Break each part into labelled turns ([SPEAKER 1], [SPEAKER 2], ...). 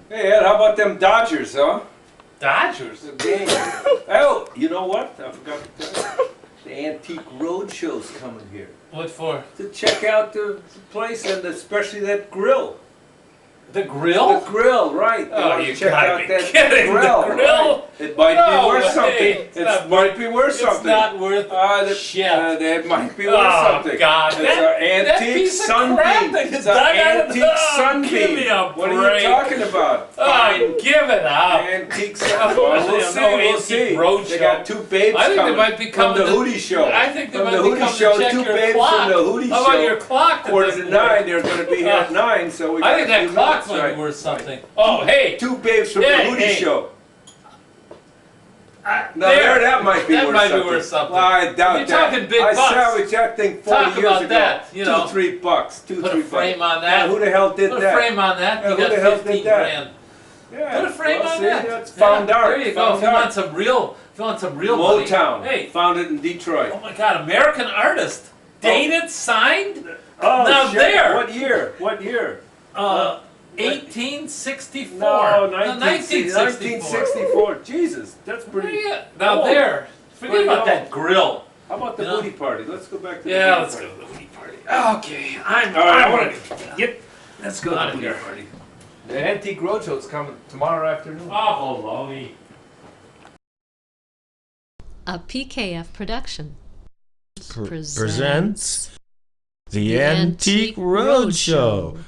[SPEAKER 1] Hey Ed, how about them Dodgers, huh?
[SPEAKER 2] Dodgers?
[SPEAKER 1] The game. Oh, you know what? I forgot to tell you. The Antique Roadshow's coming here.
[SPEAKER 2] What for?
[SPEAKER 1] To check out the place and especially that grill.
[SPEAKER 2] The grill?
[SPEAKER 1] The grill, right. They
[SPEAKER 2] Oh,
[SPEAKER 1] want to
[SPEAKER 2] you
[SPEAKER 1] check
[SPEAKER 2] gotta
[SPEAKER 1] out
[SPEAKER 2] be
[SPEAKER 1] that
[SPEAKER 2] kidding.
[SPEAKER 1] grill.
[SPEAKER 2] The grill?
[SPEAKER 1] Right. It might
[SPEAKER 2] No
[SPEAKER 1] be worth
[SPEAKER 2] way.
[SPEAKER 1] something. It might be worth something.
[SPEAKER 2] It's not worth shit.
[SPEAKER 1] That might be worth
[SPEAKER 2] Oh,
[SPEAKER 1] something.
[SPEAKER 2] God.
[SPEAKER 1] It's
[SPEAKER 2] That
[SPEAKER 1] an antique
[SPEAKER 2] piece of
[SPEAKER 1] sunbeam.
[SPEAKER 2] crap that
[SPEAKER 1] It's
[SPEAKER 2] is
[SPEAKER 1] an
[SPEAKER 2] dug out of
[SPEAKER 1] antique
[SPEAKER 2] the-
[SPEAKER 1] sunbeam.
[SPEAKER 2] Give me a
[SPEAKER 1] What are you
[SPEAKER 2] break.
[SPEAKER 1] talking about?
[SPEAKER 2] Oh, give it up.
[SPEAKER 1] Antique sunbeam. Well, we'll see. We'll see.
[SPEAKER 2] Roadshow.
[SPEAKER 1] They got two babes
[SPEAKER 2] I think
[SPEAKER 1] coming
[SPEAKER 2] they might be
[SPEAKER 1] from
[SPEAKER 2] coming
[SPEAKER 1] the
[SPEAKER 2] to-
[SPEAKER 1] Hootie Show.
[SPEAKER 2] I think they
[SPEAKER 1] from
[SPEAKER 2] might
[SPEAKER 1] the
[SPEAKER 2] be
[SPEAKER 1] Hootie
[SPEAKER 2] coming
[SPEAKER 1] Show.
[SPEAKER 2] to check
[SPEAKER 1] Two
[SPEAKER 2] your
[SPEAKER 1] babes
[SPEAKER 2] clock.
[SPEAKER 1] from the Hootie
[SPEAKER 2] How
[SPEAKER 1] Show.
[SPEAKER 2] about your clock?
[SPEAKER 1] Quarter to 9. They're going to be here at 9. So we.
[SPEAKER 2] I think
[SPEAKER 1] got a
[SPEAKER 2] that
[SPEAKER 1] few
[SPEAKER 2] clock
[SPEAKER 1] minutes,
[SPEAKER 2] might
[SPEAKER 1] right.
[SPEAKER 2] be worth something. Oh, hey.
[SPEAKER 1] Two babes from the
[SPEAKER 2] Hey,
[SPEAKER 1] Hootie
[SPEAKER 2] hey.
[SPEAKER 1] Show. No,
[SPEAKER 2] There.
[SPEAKER 1] that might be
[SPEAKER 2] That
[SPEAKER 1] worth
[SPEAKER 2] might be
[SPEAKER 1] something.
[SPEAKER 2] worth something.
[SPEAKER 1] Well, I doubt
[SPEAKER 2] You're
[SPEAKER 1] that.
[SPEAKER 2] talking big
[SPEAKER 1] I
[SPEAKER 2] bucks.
[SPEAKER 1] salvaged that thing 40
[SPEAKER 2] Talk
[SPEAKER 1] years
[SPEAKER 2] about
[SPEAKER 1] ago.
[SPEAKER 2] that, you know.
[SPEAKER 1] $2-3 bucks.
[SPEAKER 2] Put a frame
[SPEAKER 1] bucks.
[SPEAKER 2] on that.
[SPEAKER 1] Yeah, who the hell did
[SPEAKER 2] Put a
[SPEAKER 1] that?
[SPEAKER 2] frame on that.
[SPEAKER 1] Yeah,
[SPEAKER 2] You
[SPEAKER 1] who the
[SPEAKER 2] got
[SPEAKER 1] hell did
[SPEAKER 2] 15
[SPEAKER 1] that?
[SPEAKER 2] grand.
[SPEAKER 1] Yeah.
[SPEAKER 2] Put a frame
[SPEAKER 1] well,
[SPEAKER 2] on
[SPEAKER 1] see,
[SPEAKER 2] that.
[SPEAKER 1] That's found
[SPEAKER 2] Yeah,
[SPEAKER 1] art.
[SPEAKER 2] There you go.
[SPEAKER 1] Found
[SPEAKER 2] If you want
[SPEAKER 1] art.
[SPEAKER 2] some real, money.
[SPEAKER 1] Motown.
[SPEAKER 2] Hey.
[SPEAKER 1] Found it in Detroit.
[SPEAKER 2] Oh my God, American artist. Dated, signed.
[SPEAKER 1] Oh,
[SPEAKER 2] Now
[SPEAKER 1] shit.
[SPEAKER 2] there.
[SPEAKER 1] What year? What year?
[SPEAKER 2] 1864.
[SPEAKER 1] No,
[SPEAKER 2] 1964.
[SPEAKER 1] Jesus, that's pretty.
[SPEAKER 2] Yeah. Now
[SPEAKER 1] old.
[SPEAKER 2] there. Forget
[SPEAKER 1] Pretty
[SPEAKER 2] about
[SPEAKER 1] old.
[SPEAKER 2] that grill.
[SPEAKER 1] How about the
[SPEAKER 2] You know?
[SPEAKER 1] booty party? Let's go back to the
[SPEAKER 2] Yeah,
[SPEAKER 1] booty
[SPEAKER 2] let's
[SPEAKER 1] party.
[SPEAKER 2] go to the Hootie party. Okay, I'm.
[SPEAKER 1] All right, I
[SPEAKER 2] I'm
[SPEAKER 1] want
[SPEAKER 2] ready.
[SPEAKER 1] to. Yep. Let's go to
[SPEAKER 2] Outta
[SPEAKER 1] the booty
[SPEAKER 2] here.
[SPEAKER 1] party. The Antique Roadshow's coming tomorrow afternoon.
[SPEAKER 2] Oh, baloney.
[SPEAKER 3] A PKF production
[SPEAKER 4] presents The Antique Roadshow.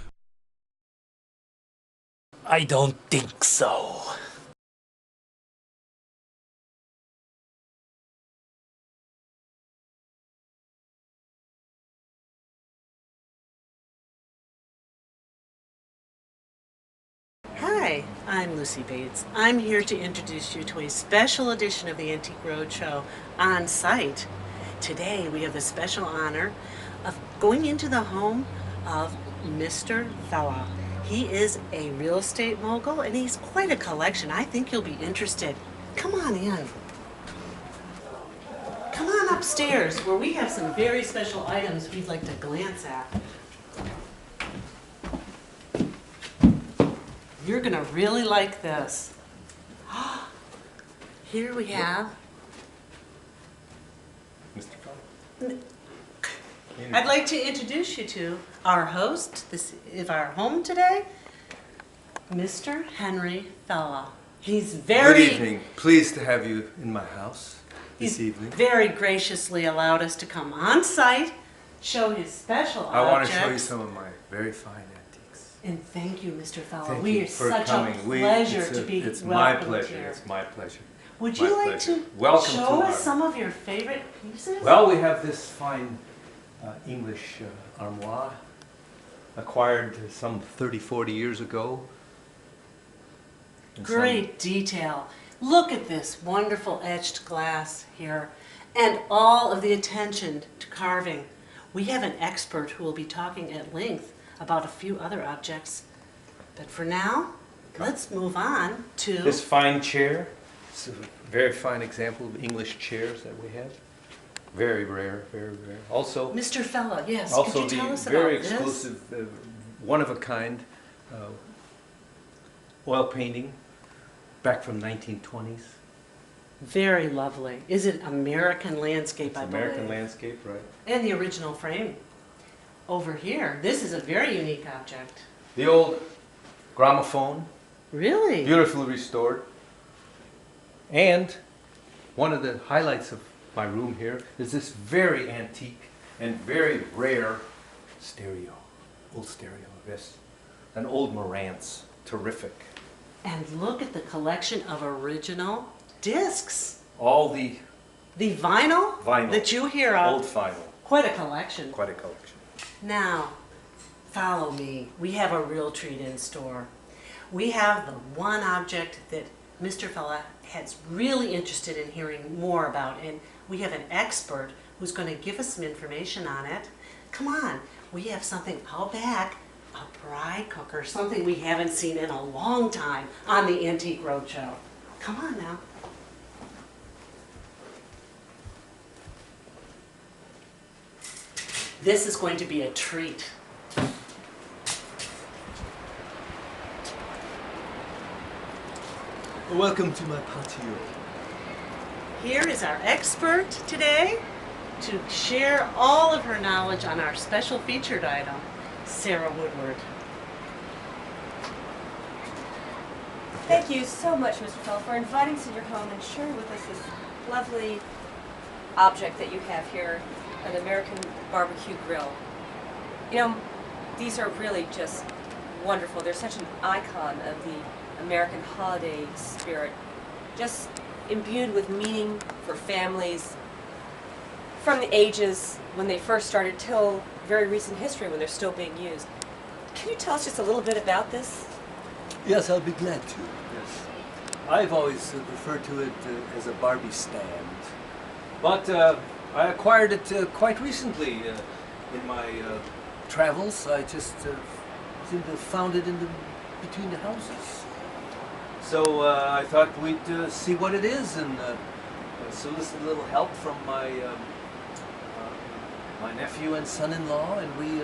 [SPEAKER 2] I don't think so.
[SPEAKER 5] Hi, I'm Lucy Bates. I'm here to introduce you to a special edition of the Antique Roadshow on site. Today we have the special honor of going into the home of Mr. Fella. He is a real estate mogul and he's quite a collection. I think you'll be interested. Come on in. Come on upstairs where we have some very special items we'd like to glance at. You're gonna really like this. Here we have,
[SPEAKER 1] Mr. Fowler.
[SPEAKER 5] I'd like to introduce you to our host, this is our home today, Mr. Henry Fella. He's very,
[SPEAKER 6] Good evening. Pleased to have you in my house this
[SPEAKER 5] he's
[SPEAKER 6] evening.
[SPEAKER 5] very graciously allowed us to come on site, show his special
[SPEAKER 6] I want
[SPEAKER 5] objects.
[SPEAKER 6] to show you some of my very fine antiques.
[SPEAKER 5] And thank you, Mr. Fella.
[SPEAKER 6] Thank
[SPEAKER 5] We
[SPEAKER 6] you
[SPEAKER 5] are
[SPEAKER 6] for
[SPEAKER 5] such
[SPEAKER 6] coming.
[SPEAKER 5] a pleasure to be
[SPEAKER 6] It's my
[SPEAKER 5] welcomed
[SPEAKER 6] pleasure.
[SPEAKER 5] here.
[SPEAKER 6] It's my pleasure.
[SPEAKER 5] Would
[SPEAKER 6] my
[SPEAKER 5] you like
[SPEAKER 6] pleasure.
[SPEAKER 5] to
[SPEAKER 6] Welcome
[SPEAKER 5] show
[SPEAKER 6] to
[SPEAKER 5] us
[SPEAKER 6] our-
[SPEAKER 5] some of your favorite pieces?
[SPEAKER 6] Well, we have this fine English armoire acquired some 30, 40 years ago. And some-
[SPEAKER 5] Great detail. Look at this wonderful etched glass here and all of the attention to carving. We have an expert who will be talking at length about a few other objects. But for now, let's move on to...
[SPEAKER 6] This fine chair. It's a very fine example of English chairs that we have. Very rare, very rare. Also,
[SPEAKER 5] Mr. Fella, yes, could
[SPEAKER 6] also
[SPEAKER 5] you tell
[SPEAKER 6] the
[SPEAKER 5] us
[SPEAKER 6] very
[SPEAKER 5] about this?
[SPEAKER 6] exclusive, one-of-a-kind oil painting back from 1920s.
[SPEAKER 5] Very lovely. Is it American landscape,
[SPEAKER 6] It's
[SPEAKER 5] I
[SPEAKER 6] American
[SPEAKER 5] believe?
[SPEAKER 6] landscape, right?
[SPEAKER 5] And the original frame. Over here, this is a very unique object.
[SPEAKER 6] The old gramophone,
[SPEAKER 5] Really?
[SPEAKER 6] beautifully restored. And one of the highlights of my room here is this very antique and very rare stereo. Old stereo, yes. An old Marantz, terrific.
[SPEAKER 5] And look at the collection of original discs.
[SPEAKER 6] All the
[SPEAKER 5] The vinyl,
[SPEAKER 6] Vinyl.
[SPEAKER 5] that you hear of.
[SPEAKER 6] old vinyl,
[SPEAKER 5] Quite a collection.
[SPEAKER 6] quite a collection.
[SPEAKER 5] Now, follow me. We have a real treat in store. We have the one object that Mr. Fella has really interested in hearing more about, and we have an expert who's going to give us some information on it. Come on, we have something out back, a bride cooker, something we haven't seen in a long time on the Antique Roadshow. Come on now. This is going to be a treat.
[SPEAKER 6] Welcome to my patio.
[SPEAKER 5] Here is our expert today to share all of her knowledge on our special featured item, Sarah Woodward.
[SPEAKER 7] Thank you so much, Mr. Fell, for inviting us to your home and sharing with us this lovely object that you have here, an American barbecue grill. You know, these are really just wonderful. They're such an icon of the American holiday spirit, just imbued with meaning for families from the ages when they first started till very recent history when they're still being used. Can you tell us just a little bit about this?
[SPEAKER 6] Yes, I'll be glad to. Yes. I've always referred to it as a Barbie stand. But I acquired it quite recently in my travels. I just seem to have found it between the houses. So I thought we'd see what it is and solicit a little help from my my nephew and son-in-law, and we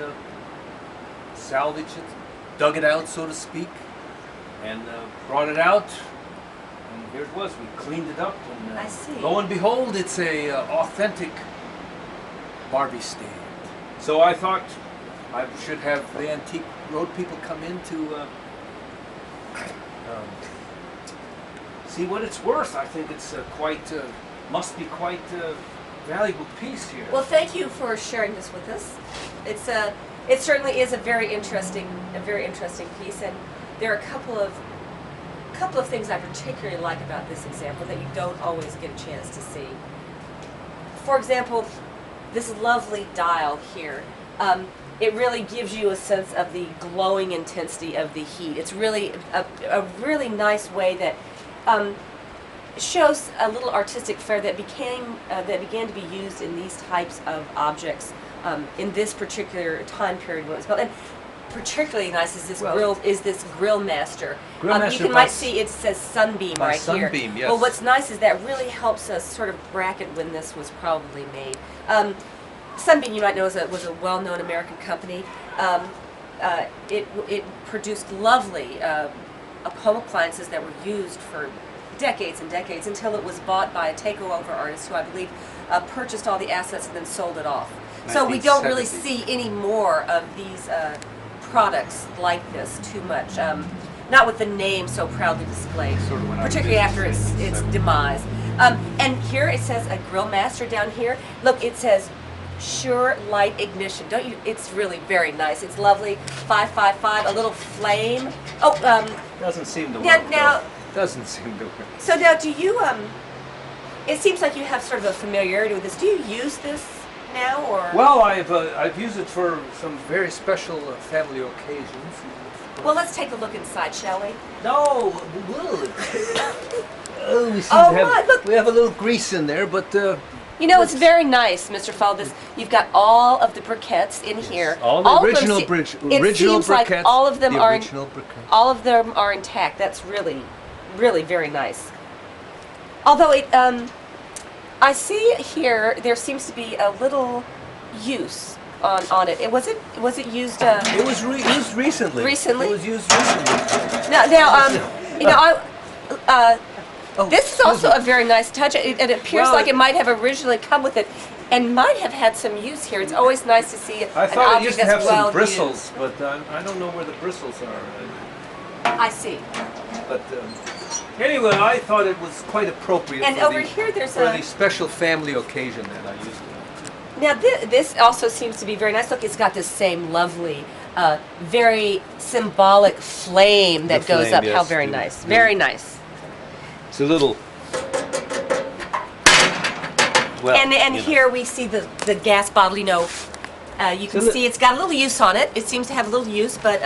[SPEAKER 6] salvaged it, dug it out, so to speak, and brought it out. And here it was. We cleaned it up, and
[SPEAKER 7] I see.
[SPEAKER 6] lo and behold, it's a authentic Barbie stand. So I thought I should have the Antique Road people come in to see what it's worth. I think it's must be quite a valuable piece here.
[SPEAKER 7] Well, thank you for sharing this with us. It certainly is a very interesting piece, and there are a couple of things I particularly like about this example that you don't always get a chance to see. For example, this lovely dial here. It really gives you a sense of the glowing intensity of the heat. It's really a really nice way that shows a little artistic flair that began to be used in these types of objects in this particular time period when it was built. And particularly nice is this grill master. Might see it says Sunbeam right here.
[SPEAKER 6] Sunbeam, yes.
[SPEAKER 7] Well, what's nice is that really helps us sort of bracket when this was probably made. Sunbeam, you might know, was a well-known American company. It produced lovely home appliances that were used for decades and decades until it was bought by a takeover artist who I believe purchased all the assets and then sold it off. So we don't really see any more of these products like this too much. Not with the name so proudly displayed, particularly after its demise. And here it says a grill master down here. Look, it says Sure Light Ignition. Don't you? It's really very nice. It's lovely. 555, a little flame. Oh,
[SPEAKER 6] doesn't seem to work.
[SPEAKER 7] Now,
[SPEAKER 6] doesn't seem to work.
[SPEAKER 7] So now, do you? It seems like you have sort of a familiarity with this. Do you use this now, or?
[SPEAKER 6] Well, I've used it for some very special family occasions.
[SPEAKER 7] Well, let's take a look inside, shall we?
[SPEAKER 6] No, oh, we seem
[SPEAKER 7] Oh,
[SPEAKER 6] to have,
[SPEAKER 7] my, look.
[SPEAKER 6] we have a little grease in there, but
[SPEAKER 7] You know, it's very nice, Mr. Fall. You've got all of the briquettes in here.
[SPEAKER 6] all the original
[SPEAKER 7] It
[SPEAKER 6] original
[SPEAKER 7] seems like
[SPEAKER 6] briquettes.
[SPEAKER 7] all of them
[SPEAKER 6] the
[SPEAKER 7] are
[SPEAKER 6] original briquettes.
[SPEAKER 7] all of them are intact. That's really, really very nice. Although I see here there seems to be a little use on it. Was it used?
[SPEAKER 6] It was used recently.
[SPEAKER 7] Recently?
[SPEAKER 6] It was used recently.
[SPEAKER 7] This is also a very nice touch. It appears
[SPEAKER 6] Well,
[SPEAKER 7] like it might have originally come with it, and might have had some use here. It's always nice to see
[SPEAKER 6] I
[SPEAKER 7] an
[SPEAKER 6] thought it
[SPEAKER 7] object
[SPEAKER 6] used to
[SPEAKER 7] that's
[SPEAKER 6] have
[SPEAKER 7] well
[SPEAKER 6] some bristles, but I don't know where the bristles are.
[SPEAKER 7] I see.
[SPEAKER 6] But anyway, I thought it was quite appropriate
[SPEAKER 7] And
[SPEAKER 6] for,
[SPEAKER 7] over here there's
[SPEAKER 6] for
[SPEAKER 7] a-
[SPEAKER 6] the special family occasion that I used it.
[SPEAKER 7] Now this also seems to be very nice. Look, it's got this same lovely, very symbolic flame that
[SPEAKER 6] The
[SPEAKER 7] goes
[SPEAKER 6] flame,
[SPEAKER 7] up. How
[SPEAKER 6] yes.
[SPEAKER 7] very nice. Very nice.
[SPEAKER 6] It's a little. Well,
[SPEAKER 7] And
[SPEAKER 6] you know.
[SPEAKER 7] here we see the gas bottle. You know, you can see it's got a little use on it. It seems to have a little use, but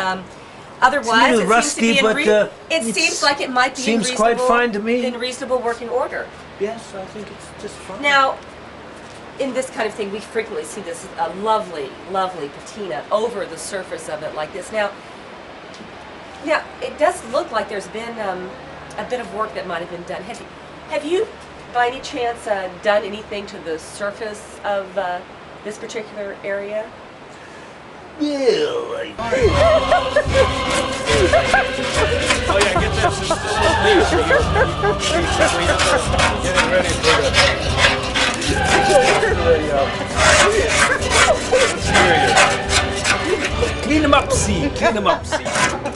[SPEAKER 7] otherwise
[SPEAKER 6] little
[SPEAKER 7] it seems to be
[SPEAKER 6] rusty, but,
[SPEAKER 7] it seems like it might be
[SPEAKER 6] seems
[SPEAKER 7] in
[SPEAKER 6] quite fine to me.
[SPEAKER 7] in reasonable working order.
[SPEAKER 6] Yes, I think it's just fine.
[SPEAKER 7] Now, in this kind of thing, we frequently see this lovely, lovely patina over the surface of it like this. Now, it does look like there's been a bit of work that might have been done. Have you, by any chance, done anything to the surface of this particular area?
[SPEAKER 6] Well, I
[SPEAKER 1] Oh yeah, get that.
[SPEAKER 6] Getting ready for the exterior.
[SPEAKER 1] Clean them up, see. Clean them up, see.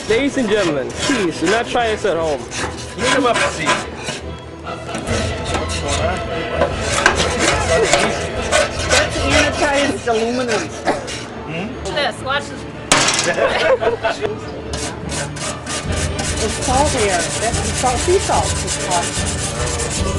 [SPEAKER 8] Ladies and gentlemen, please do not try this at home.
[SPEAKER 1] Clean them up, see.
[SPEAKER 9] That's anodized aluminum.
[SPEAKER 3] This, watch this.
[SPEAKER 9] It's salt here. That's the salt, sea salt. It's called.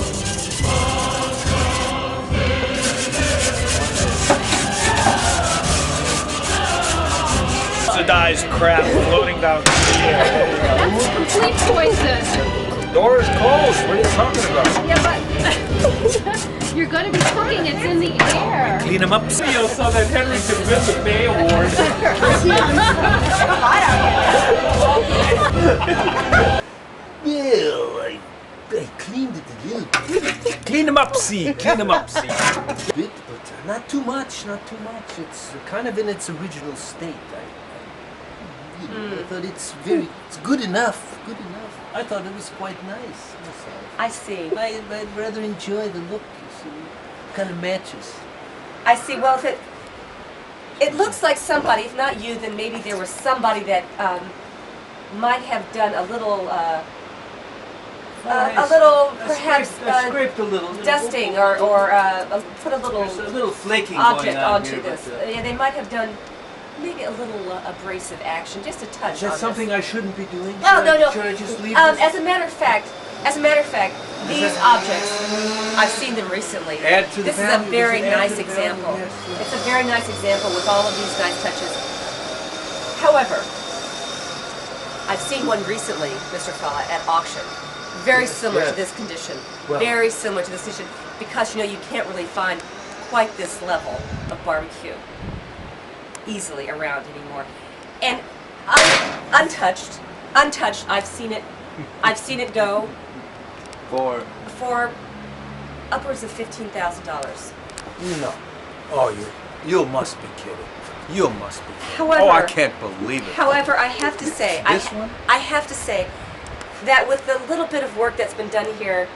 [SPEAKER 6] Oxidized crap floating down.
[SPEAKER 3] That's complete poison.
[SPEAKER 6] Door is closed. What are you talking about?
[SPEAKER 3] Yeah, but you're going to be cooking. It's in the air.
[SPEAKER 6] Clean them up.
[SPEAKER 1] So that Henry could win the Bay Award. Well, I cleaned it a little bit. Clean them up, see. Clean them up, see. Bit, but not too much, not too much. It's kind of in its original state. I thought it's good enough. Good enough. I thought it was quite nice.
[SPEAKER 7] I see.
[SPEAKER 1] I'd rather enjoy the look, you see. Kind of matches.
[SPEAKER 7] I see. Well, if it looks like somebody, if not you, then maybe there was somebody that might have done a little, perhaps
[SPEAKER 1] scraped a little.
[SPEAKER 7] dusting or put a little
[SPEAKER 1] There's a little flaking
[SPEAKER 7] object
[SPEAKER 1] going on
[SPEAKER 7] onto
[SPEAKER 1] here,
[SPEAKER 7] this.
[SPEAKER 1] but,
[SPEAKER 7] Yeah, they might have done maybe a little abrasive action, just a touch.
[SPEAKER 1] is that
[SPEAKER 7] on
[SPEAKER 1] something
[SPEAKER 7] this.
[SPEAKER 1] I shouldn't be doing?
[SPEAKER 7] No, no, no.
[SPEAKER 1] Should I just leave
[SPEAKER 7] As
[SPEAKER 1] this?
[SPEAKER 7] a matter of fact, these objects, I've seen them recently.
[SPEAKER 1] Add to the
[SPEAKER 7] This is a
[SPEAKER 1] value,
[SPEAKER 7] very
[SPEAKER 1] does it add
[SPEAKER 7] nice
[SPEAKER 1] to the value?
[SPEAKER 7] example.
[SPEAKER 1] Yes, yes.
[SPEAKER 7] It's a very nice example with all of these nice touches. However, I've seen one recently, Mr. Fella, at auction. Very similar
[SPEAKER 1] yes.
[SPEAKER 7] to this condition.
[SPEAKER 1] Well-
[SPEAKER 7] Very similar to this condition because you can't really find quite this level of barbecue easily around anymore. And untouched, I've seen it go for upwards of $15,000.
[SPEAKER 6] No. Oh, you must be kidding. You must be kidding.
[SPEAKER 7] However,
[SPEAKER 6] Oh, I can't believe it.
[SPEAKER 7] However, I have to say,
[SPEAKER 6] This one?
[SPEAKER 7] I have to say that with the little bit of work that's been done here,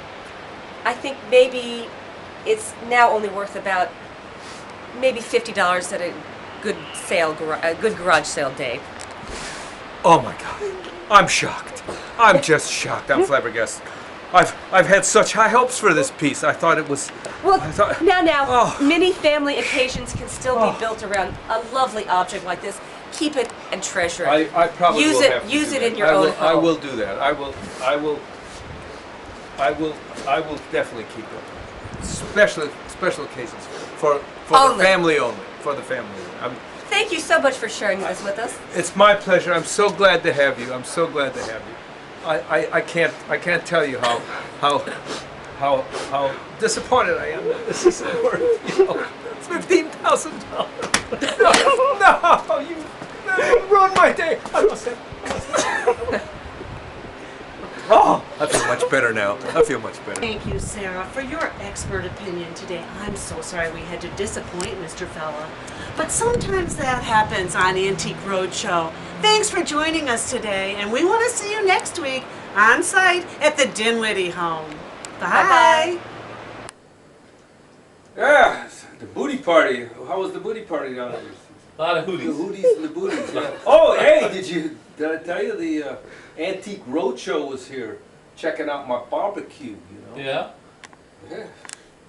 [SPEAKER 7] I think maybe it's now only worth about maybe $50 at a good garage sale day.
[SPEAKER 6] Oh my God. I'm shocked. I'm just shocked. I'm flabbergasted. I've had such high hopes for this piece. I thought it was.
[SPEAKER 7] Well,
[SPEAKER 6] I thought,
[SPEAKER 7] now,
[SPEAKER 6] Oh.
[SPEAKER 7] many family occasions can still be built around a lovely object like this. Keep it and treasure it.
[SPEAKER 6] I probably
[SPEAKER 7] use
[SPEAKER 6] will
[SPEAKER 7] it.
[SPEAKER 6] have to
[SPEAKER 7] Use
[SPEAKER 6] do
[SPEAKER 7] it
[SPEAKER 6] that.
[SPEAKER 7] in your own home.
[SPEAKER 6] I will do that. I will definitely keep it. Special occasions for the
[SPEAKER 7] Only.
[SPEAKER 6] family only. For the family only.
[SPEAKER 7] Thank you so much for sharing this with us.
[SPEAKER 6] It's my pleasure. I'm so glad to have you. I'm so glad to have you. I can't tell you how disappointed I am that this isn't worth, it's $15,000. No, you ruined my day. Oh, I feel much better now. I feel much better.
[SPEAKER 5] Thank you, Sarah, for your expert opinion today. I'm so sorry we had to disappoint Mr. Fella, but sometimes that happens on Antique Roadshow. Thanks for joining us today, and we want to see you next week on site at the Dinwiddie home. Bye.
[SPEAKER 7] Bye-bye.
[SPEAKER 1] Yeah, the booty party. How was the booty party down there?
[SPEAKER 2] A lot of
[SPEAKER 1] The
[SPEAKER 2] hooties.
[SPEAKER 1] hooties and the booties. Yeah. Oh, hey, did I tell you the Antique Roadshow was here checking out my barbecue,
[SPEAKER 2] Yeah?
[SPEAKER 1] Yeah.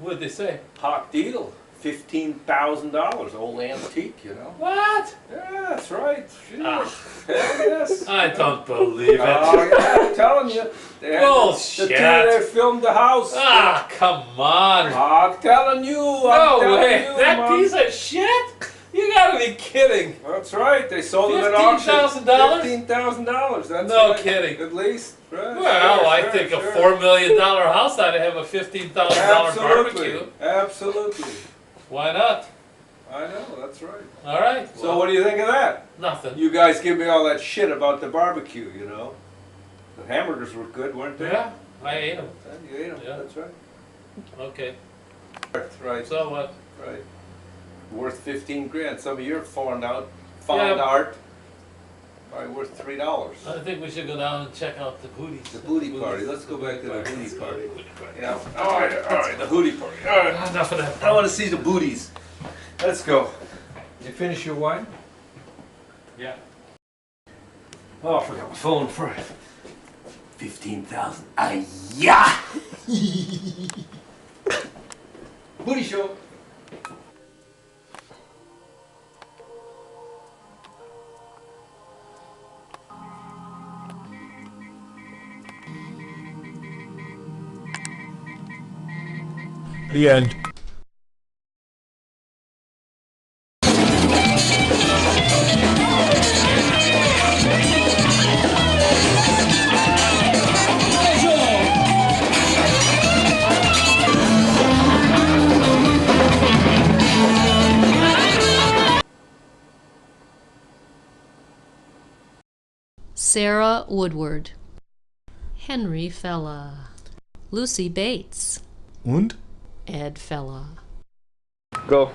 [SPEAKER 2] What'd they say?
[SPEAKER 1] Hot deal. $15,000, old antique,
[SPEAKER 2] What?
[SPEAKER 1] Yeah, that's right. Sure.
[SPEAKER 2] Ah.
[SPEAKER 1] Yes.
[SPEAKER 2] I don't believe it.
[SPEAKER 1] Oh, yeah, I'm telling you. They had
[SPEAKER 2] Bullshit.
[SPEAKER 1] The two that filmed the house.
[SPEAKER 2] Ah, come on.
[SPEAKER 1] I'm telling you.
[SPEAKER 2] No
[SPEAKER 1] I'm telling
[SPEAKER 2] way.
[SPEAKER 1] you,
[SPEAKER 2] That
[SPEAKER 1] Mom.
[SPEAKER 2] piece of shit? You gotta be kidding.
[SPEAKER 1] That's right. They sold them at auction.
[SPEAKER 2] $15,000?
[SPEAKER 1] $15,000. That's
[SPEAKER 2] No
[SPEAKER 1] right.
[SPEAKER 2] kidding.
[SPEAKER 1] At least. Right.
[SPEAKER 2] Well,
[SPEAKER 1] Sure,
[SPEAKER 2] I
[SPEAKER 1] sure,
[SPEAKER 2] think
[SPEAKER 1] sure.
[SPEAKER 2] a $4 million house ought to have a $15,000 barbecue.
[SPEAKER 1] Absolutely.
[SPEAKER 2] Why not?
[SPEAKER 1] I know. That's right.
[SPEAKER 2] All right.
[SPEAKER 1] So
[SPEAKER 2] well,
[SPEAKER 1] what do you think of that?
[SPEAKER 2] Nothing.
[SPEAKER 1] You guys give me all that shit about the barbecue, The hamburgers were good, weren't they?
[SPEAKER 2] Yeah, I ate them.
[SPEAKER 1] You ate them.
[SPEAKER 2] Yeah.
[SPEAKER 1] That's right.
[SPEAKER 2] Okay.
[SPEAKER 1] Right.
[SPEAKER 2] So what?
[SPEAKER 1] Right. Worth 15 grand. Some of your fond
[SPEAKER 2] Yeah.
[SPEAKER 1] art.
[SPEAKER 6] Probably worth $3.
[SPEAKER 2] I think we should go down and check out the booties.
[SPEAKER 6] The booty party. Let's go back to the booty party. Yeah. All right. The booty party. All right.
[SPEAKER 2] Enough of that.
[SPEAKER 6] I want to see the booties. Let's go. Did you finish your wine?
[SPEAKER 2] Yeah.
[SPEAKER 6] Oh, I forgot my phone for 15,000. Yeah. Booty show.
[SPEAKER 4] The end.
[SPEAKER 3] Sarah Woodward, Henry Fella, Lucy Bates,
[SPEAKER 4] Und?
[SPEAKER 3] Ed Fella.
[SPEAKER 8] Go.